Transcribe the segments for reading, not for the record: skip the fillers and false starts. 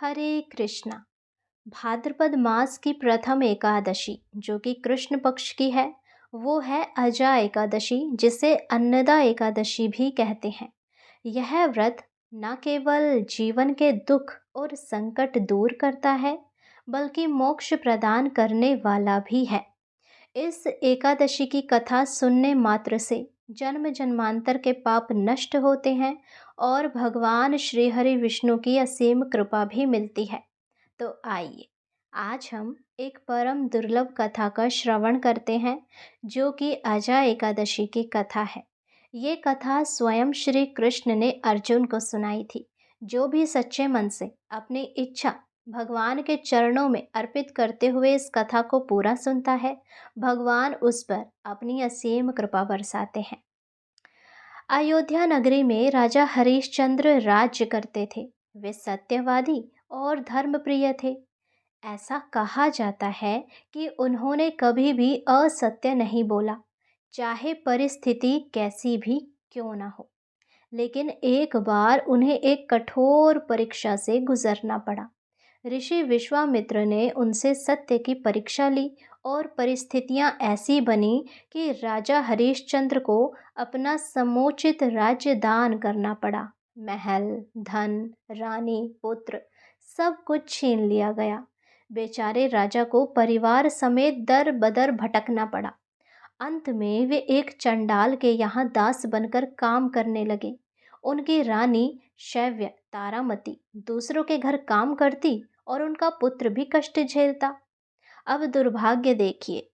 हरे कृष्णा। भाद्रपद मास की प्रथम एकादशी जो कि कृष्ण पक्ष की है, वो है अजा एकादशी, जिसे अन्नदा एकादशी भी कहते हैं। यह व्रत न केवल जीवन के दुख और संकट दूर करता है, बल्कि मोक्ष प्रदान करने वाला भी है। इस एकादशी की कथा सुनने मात्र से जन्म जन्मांतर के पाप नष्ट होते हैं और भगवान श्री हरि विष्णु की असीम कृपा भी मिलती है। तो आइए, आज हम एक परम दुर्लभ कथा का श्रवण करते हैं, जो कि अजा एकादशी की कथा है। ये कथा स्वयं श्री कृष्ण ने अर्जुन को सुनाई थी। जो भी सच्चे मन से अपनी इच्छा भगवान के चरणों में अर्पित करते हुए इस कथा को पूरा सुनता है, भगवान उस पर अपनी असीम कृपा बरसाते हैं। अयोध्या नगरी में राजा हरिश्चंद्र राज्य करते थे। वे सत्यवादी और धर्मप्रिय थे। ऐसा कहा जाता है कि उन्होंने कभी भी असत्य नहीं बोला, चाहे परिस्थिति कैसी भी क्यों ना हो। लेकिन एक बार उन्हें एक कठोर परीक्षा से गुजरना पड़ा। ऋषि विश्वामित्र ने उनसे सत्य की परीक्षा ली और परिस्थितियां ऐसी बनी कि राजा हरिश्चंद्र को अपना समुचित राज्य दान करना पड़ा। महल, धन, रानी, पुत्र, सब कुछ छीन लिया गया। बेचारे राजा को परिवार समेत दर बदर भटकना पड़ा। अंत में वे एक चंडाल के यहाँ दास बनकर काम करने लगे। उनकी रानी शैव्य तारामती दूसरों के घर काम करती और उनका पुत्र भी कष्ट झेलता। अब दुर्भाग्य देखिए,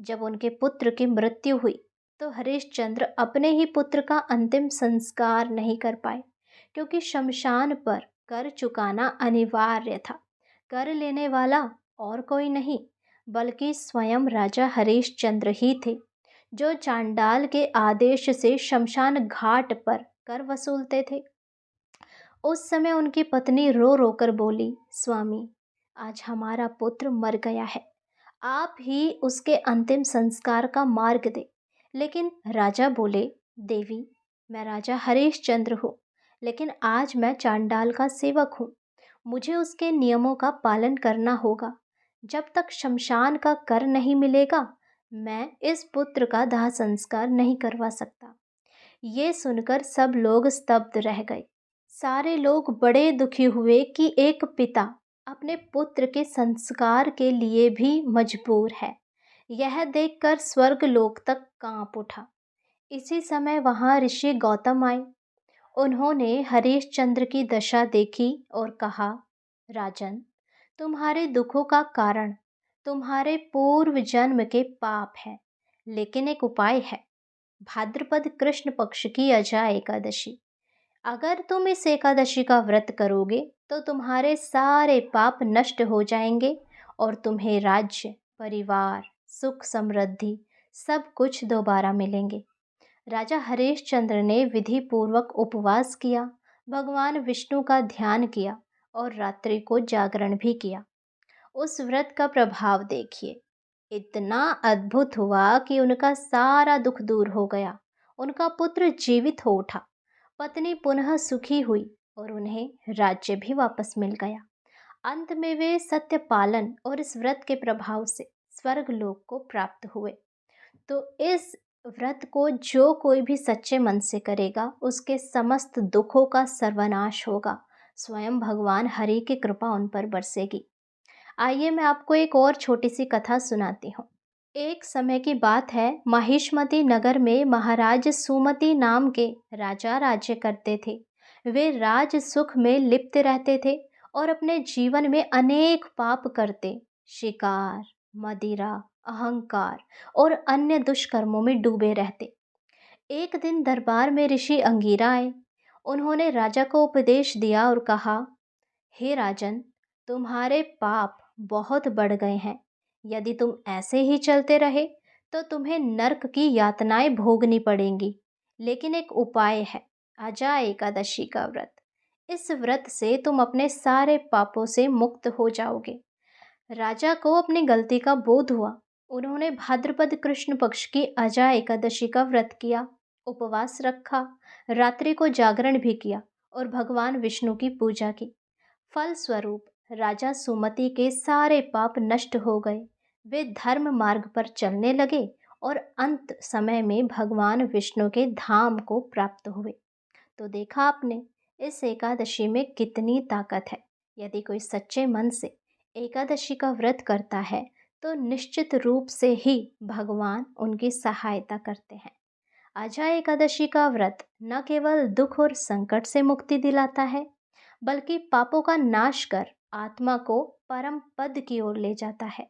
जब उनके पुत्र की मृत्यु हुई तो हरिश्चंद्र अपने ही पुत्र का अंतिम संस्कार नहीं कर पाए, क्योंकि शमशान पर कर चुकाना अनिवार्य था। कर लेने वाला और कोई नहीं, बल्कि स्वयं राजा हरिश्चंद्र ही थे, जो चांडाल के आदेश से शमशान घाट पर कर वसूलते थे। उस समय उनकी पत्नी रो रो कर बोली, स्वामी, आज हमारा पुत्र मर गया है, आप ही उसके अंतिम संस्कार का मार्ग दे। लेकिन राजा बोले, देवी, मैं राजा हरिश्चंद्र हूँ, लेकिन आज मैं चांडाल का सेवक हूँ। मुझे उसके नियमों का पालन करना होगा। जब तक शमशान का कर नहीं मिलेगा, मैं इस पुत्र का दाह संस्कार नहीं करवा सकता। ये सुनकर सब लोग स्तब्ध रह गए। सारे लोग बड़े दुखी हुए कि एक पिता अपने पुत्र के संस्कार के लिए भी मजबूर है। यह देखकर स्वर्ग लोक तक कांप उठा। इसी समय वहां ऋषि गौतम आए। उन्होंने हरिश्चंद्र की दशा देखी और कहा, राजन, तुम्हारे दुखों का कारण तुम्हारे पूर्व जन्म के पाप है, लेकिन एक उपाय है। भाद्रपद कृष्ण पक्ष की अजा एकादशी। अगर तुम इस एकादशी का व्रत करोगे तो तुम्हारे सारे पाप नष्ट हो जाएंगे और तुम्हें राज्य, परिवार, सुख, समृद्धि, सब कुछ दोबारा मिलेंगे। राजा हरिश्चंद्र ने विधि पूर्वक उपवास किया, भगवान विष्णु का ध्यान किया और रात्रि को जागरण भी किया। उस व्रत का प्रभाव देखिए, इतना अद्भुत हुआ कि उनका सारा दुख दूर हो गया। उनका पुत्र जीवित हो उठा, पत्नी पुनः सुखी हुई और उन्हें राज्य भी वापस मिल गया। अंत में वे सत्य पालन और इस व्रत के प्रभाव से स्वर्ग लोक को प्राप्त हुए। तो इस व्रत को जो कोई भी सच्चे मन से करेगा, उसके समस्त दुखों का सर्वनाश होगा। स्वयं भगवान हरि की कृपा उन पर बरसेगी। आइए, मैं आपको एक और छोटी सी कथा सुनाती हूँ। एक समय की बात है, महिष्मती नगर में महाराज सुमति नाम के राजा राज्य करते थे। वे राज सुख में लिप्त रहते थे और अपने जीवन में अनेक पाप करते, शिकार, मदिरा, अहंकार और अन्य दुष्कर्मों में डूबे रहते। एक दिन दरबार में ऋषि अंगीरा आए। उन्होंने राजा को उपदेश दिया और कहा, हे राजन, तुम्हारे पाप बहुत बढ़ गए हैं। यदि तुम ऐसे ही चलते रहे तो तुम्हें नरक की यातनाएं भोगनी पड़ेंगी। लेकिन एक उपाय है, अजा एकादशी का व्रत। इस व्रत से तुम अपने सारे पापों से मुक्त हो जाओगे। राजा को अपनी गलती का बोध हुआ। उन्होंने भाद्रपद कृष्ण पक्ष की अजा एकादशी का व्रत किया, उपवास रखा, रात्रि को जागरण भी किया और भगवान विष्णु की पूजा की। फलस्वरूप राजा सुमति के सारे पाप नष्ट हो गए। वे धर्म मार्ग पर चलने लगे और अंत समय में भगवान विष्णु के धाम को प्राप्त हुए। तो देखा आपने, इस एकादशी में कितनी ताकत है। यदि कोई सच्चे मन से एकादशी का व्रत करता है तो निश्चित रूप से ही भगवान उनकी सहायता करते हैं। आजा एकादशी का व्रत न केवल दुख और संकट से मुक्ति दिलाता है, बल्कि पापों का नाश कर आत्मा को परम पद की ओर ले जाता है।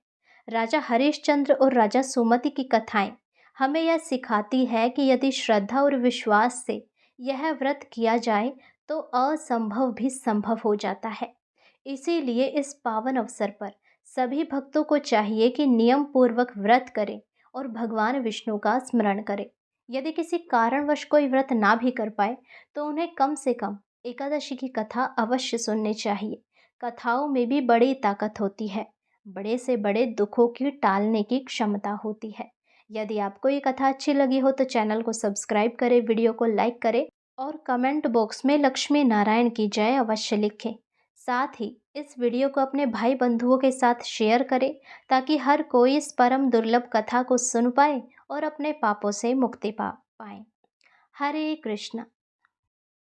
राजा हरिश्चंद्र और राजा सुमति की कथाएं हमें यह सिखाती है कि यदि श्रद्धा और विश्वास से यह व्रत किया जाए तो असंभव भी संभव हो जाता है। इसीलिए इस पावन अवसर पर सभी भक्तों को चाहिए कि नियम पूर्वक व्रत करें और भगवान विष्णु का स्मरण करें। यदि किसी कारणवश कोई व्रत ना भी कर पाए तो उन्हें कम से कम एकादशी की कथा अवश्य सुननी चाहिए। कथाओं में भी बड़ी ताकत होती है, बड़े से बड़े दुखों की टालने की क्षमता होती है। यदि आपको ये कथा अच्छी लगी हो तो चैनल को सब्सक्राइब करें, वीडियो को लाइक करें और कमेंट बॉक्स में लक्ष्मी नारायण की जय अवश्य लिखें। साथ ही इस वीडियो को अपने भाई बंधुओं के साथ शेयर करें ताकि हर कोई इस परम दुर्लभ कथा को सुन पाए और अपने पापों से मुक्ति पा पाए। हरे कृष्ण।